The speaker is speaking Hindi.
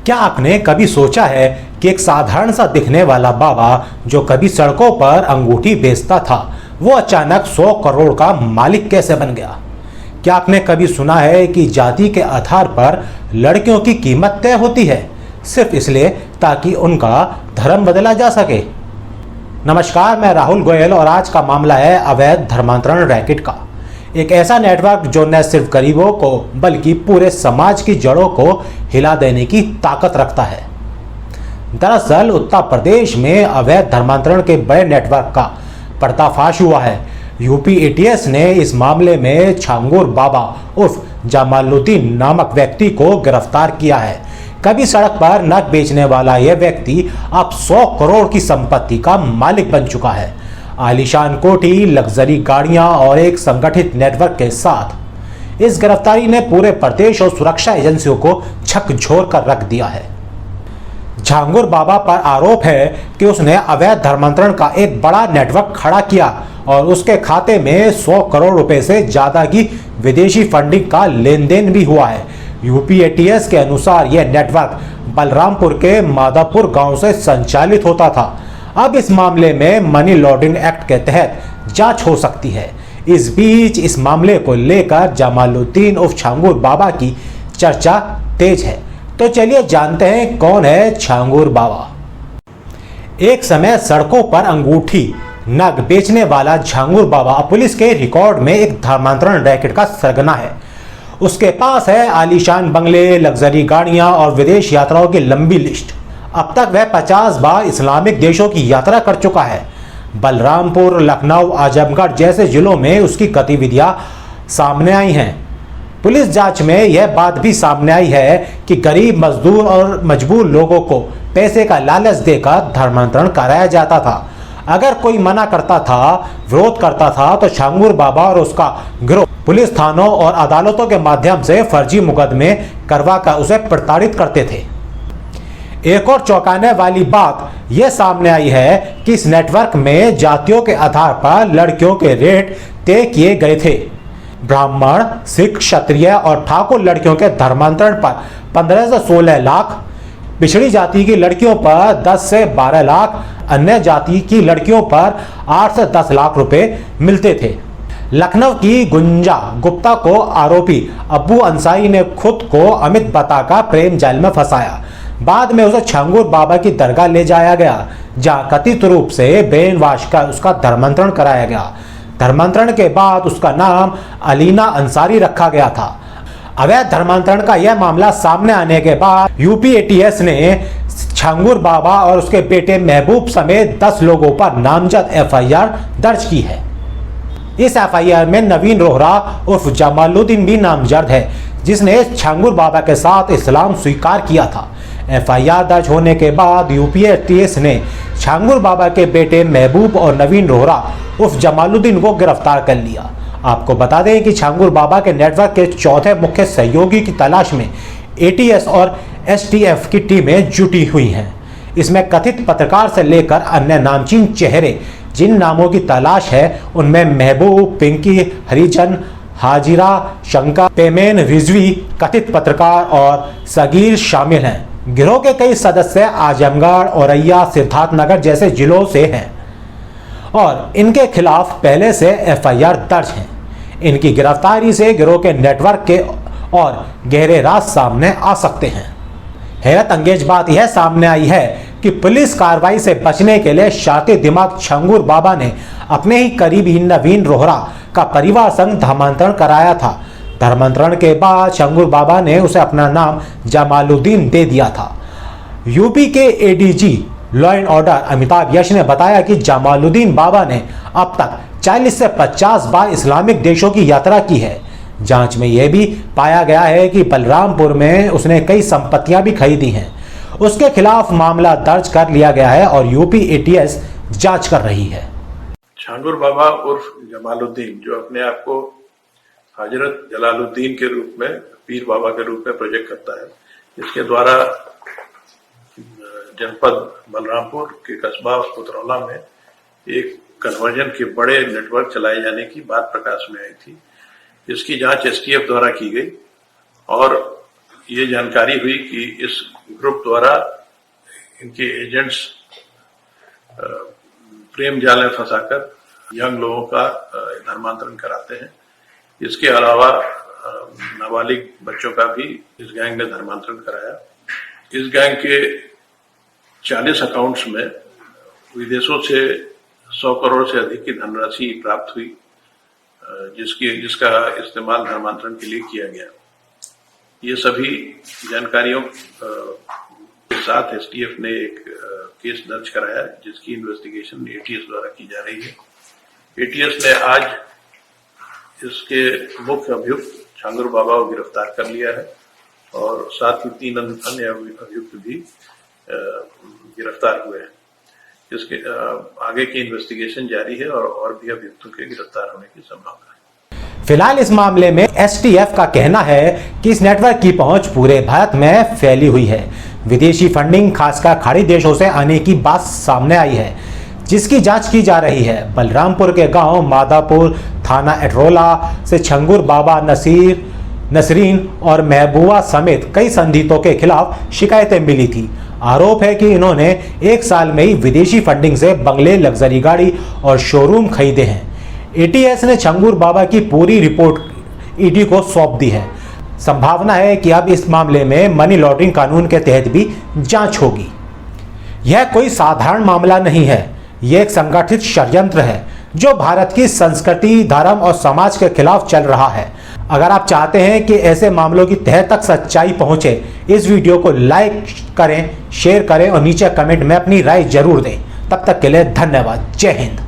क्या आपने कभी सोचा है कि एक साधारण सा दिखने वाला बाबा जो कभी सड़कों पर अंगूठी बेचता था, वो अचानक 100 करोड़ का मालिक कैसे बन गया? क्या आपने कभी सुना है कि जाति के आधार पर लड़कियों की कीमत तय होती है, सिर्फ इसलिए ताकि उनका धर्म बदला जा सके? नमस्कार, मैं राहुल गोयल और आज का मामला है अवैध धर्मांतरण रैकेट का। एक ऐसा नेटवर्क जो न सिर्फ गरीबों को बल्कि पूरे समाज की जड़ों को हिला देने की ताकत रखता है। दरअसल उत्तर प्रदेश में अवैध धर्मांतरण के बड़े नेटवर्क का पर्दाफाश हुआ है। यूपी एटीएस ने इस मामले में छांगुर बाबा उर्फ जमालुद्दीन नामक व्यक्ति को गिरफ्तार किया है। कभी सड़क पर नग बेचने वाला यह व्यक्ति अब 100 करोड़ की संपत्ति का मालिक बन चुका है। आलीशान कोठी, लग्जरी गाड़ियां और एक संगठित नेटवर्क के साथ इस गिरफ्तारी ने पूरे प्रदेश और सुरक्षा एजेंसियों को झकझोर कर रख दिया है। छांगुर बाबा पर आरोप है कि उसने अवैध धर्मांतरण का एक बड़ा नेटवर्क खड़ा किया और उसके खाते में 100 करोड़ रुपए से ज्यादा की विदेशी फंडिंग का लेन देन भी हुआ है। यूपी एटीएस के अनुसार यह नेटवर्क बलरामपुर के माधवपुर गांव से संचालित होता था। अब इस मामले में मनी लॉन्ड्रिंग एक्ट के तहत जांच हो सकती है। इस बीच इस मामले को लेकर जमालुद्दीन उर्फ छांगुर बाबा की चर्चा तेज है। तो चलिए जानते हैं कौन है छांगुर बाबा। एक समय सड़कों पर अंगूठी नग बेचने वाला छांगुर बाबा पुलिस के रिकॉर्ड में एक धर्मांतरण रैकेट का सरगना है। उसके पास है आलीशान बंगले, लग्जरी गाड़ियां और विदेश यात्राओं की लंबी लिस्ट। अब तक वह 50 बार इस्लामिक देशों की यात्रा कर चुका है। बलरामपुर, लखनऊ, आजमगढ़ जैसे जिलों में उसकी गतिविधियां सामने आई हैं। पुलिस जांच में यह बात भी सामने आई है कि गरीब, मजदूर और मजबूर लोगों को पैसे का लालच देकर धर्मांतरण कराया जाता था। अगर कोई मना करता था, विरोध करता था, तो छांगुर बाबा और उसका गिरोह पुलिस थानों और अदालतों के माध्यम से फर्जी मुकदमे करवाकर उसे प्रताड़ित करते थे। एक और चौंकाने वाली बात यह सामने आई है कि इस नेटवर्क में जातियों के आधार पर लड़कियों के रेट तय किए गए थे। ब्राह्मण, सिख, क्षत्रिय और ठाकुर लड़कियों के धर्मांतरण पर 15 से 16 लाख, पिछड़ी जाति की लड़कियों पर 10 से 12 लाख, अन्य जाति की लड़कियों पर 8 से 10 लाख रुपए मिलते थे। लखनऊ की गुंजा गुप्ता को आरोपी अब्बू अंसारी ने खुद को अमित बताकर प्रेम जाल में फंसाया। बाद में उसे छांगुर बाबा की दरगाह ले जाया गया, जहां कथित रूप से ब्रेन वॉश कर उसका धर्मांतरण कराया गया। धर्मांतरण के बाद उसका नाम अलीना अंसारी रखा गया था। अवैध धर्मांतरण का यह मामला सामने आने के बाद यूपी एटीएस ने छांगुर बाबा और उसके बेटे महबूब समेत 10 लोगों पर नामजद एफआईआर दर्ज की है। इस एफआईआर में नवीन रोहरा उर्फ जमालुद्दीन भी नामजद है, जिसने छांगुर बाबा के साथ इस्लाम स्वीकार किया था। एफआईआर दर्ज होने के बाद यूपी एटीएस ने छांगुर बाबा के बेटे महबूब और नवीन रोहरा उर्फ जमालुद्दीन को गिरफ्तार कर लिया। आपको बता दें कि छांगुर बाबा के नेटवर्क के चौथे मुख्य सहयोगी की तलाश में एटीएस और एसटीएफ की टीमें जुटी हुई हैं। इसमें कथित पत्रकार से लेकर अन्य नामचीन चेहरे जिन नामों की तलाश है, उनमें महबूब, पिंकी हरिजन, हाजिरा, शंकर, पेमेन रिजवी, कथित पत्रकार और सगीर शामिल हैं। गिरोह के कई सदस्य आजमगढ़, औरैया, सिद्धार्थनगर जैसे जिलों से हैं और इनके खिलाफ पहले से एफआईआर दर्ज हैं। इनकी गिरफ्तारी से गिरोह के नेटवर्क के और गहरे राज सामने आ सकते हैं। हैरत अंगेज बात यह सामने आई है कि पुलिस कार्रवाई से बचने के लिए शातिर दिमाग छांगुर बाबा ने अपने ही करीबी नवीन रोहरा का परिवार संग धर्मांतरण कराया था। धर्मांतरण के बाद छांगुर बाबा ने उसे अपना नाम जमालुद्दीन दे दिया था। यूपी के ADG law and order Amitabh Yash ने बताया कि जमालुद्दीन बाबा ने अब तक 40 से 50 बार इस्लामिक देशों की यात्रा की है। जांच में यह भी पाया गया है कि बलरामपुर में उसने कई संपत्तियां भी खरीदी हैं। उसके खिलाफ मामला दर्ज कर लिया गया है और यूपी एटीएस जांच कर रही है। छांगुर बाबा उर्फ जमालुद्दीन, जो अपने आप को हजरत जलालुद्दीन के रूप में, पीर बाबा के रूप में प्रोजेक्ट करता है, इसके द्वारा जनपद बलरामपुर के कस्बा उतरौला में एक कन्वर्जन के बड़े नेटवर्क चलाए जाने की बात प्रकाश में आई थी। इसकी जांच एसटीएफ द्वारा की गई और ये जानकारी हुई कि इस ग्रुप द्वारा इनके एजेंट्स प्रेम जाल में फंसाकर यंग लोगों का धर्मांतरण कराते हैं। इसके अलावा नाबालिग बच्चों का भी इस गैंग ने धर्मांतरण कराया। इस गैंग के 40 अकाउंट्स में विदेशों से 100 करोड़ से अधिक की धनराशि प्राप्त हुई, जिसका इस्तेमाल धर्मांतरण के लिए किया गया। ये सभी जानकारियों के साथ एसटीएफ ने एक केस दर्ज कराया, जिसकी इन्वेस्टिगेशन एटीएस द्वारा की जा रही है। एटीएस ने आज इसके मुख्य अभियुक्त छांगुर बाबा को गिरफ्तार कर लिया है और साथ ही 3 अन्य अभियुक्त भी गिरफ्तार हुए हैं। इसके आगे की इन्वेस्टिगेशन जारी है और भी अभियुक्तों के गिरफ्तार होने की संभावना है। फिलहाल इस मामले में एसटीएफ का कहना है कि इस नेटवर्क की पहुंच पूरे भारत में फैली हुई है। विदेशी फंडिंग खासकर खाड़ी देशों से आने की बात सामने आई है, जिसकी जांच की जा रही है। बलरामपुर के गांव मादापुर, थाना एटरोला से छंगुर बाबा, नसरीन और महबूबा समेत कई संदिग्धों के खिलाफ शिकायतें मिली थी। आरोप है कि इन्होंने 1 साल में ही विदेशी फंडिंग से बंगले, लग्जरी गाड़ी और शोरूम खरीदे हैं। एटीएस ने छंगुर बाबा की पूरी रिपोर्ट ईडी को सौंप दी है। संभावना है कि अब इस मामले में मनी लॉन्ड्रिंग कानून के तहत भी जांच होगी। यह कोई साधारण मामला नहीं है, यह एक संगठित षड्यंत्र है जो भारत की संस्कृति, धर्म और समाज के खिलाफ चल रहा है। अगर आप चाहते हैं कि ऐसे मामलों की तह तक सच्चाई पहुंचे, इस वीडियो को लाइक करें, शेयर करें और नीचे कमेंट में अपनी राय जरूर दें। तब तक के लिए धन्यवाद। जय हिंद।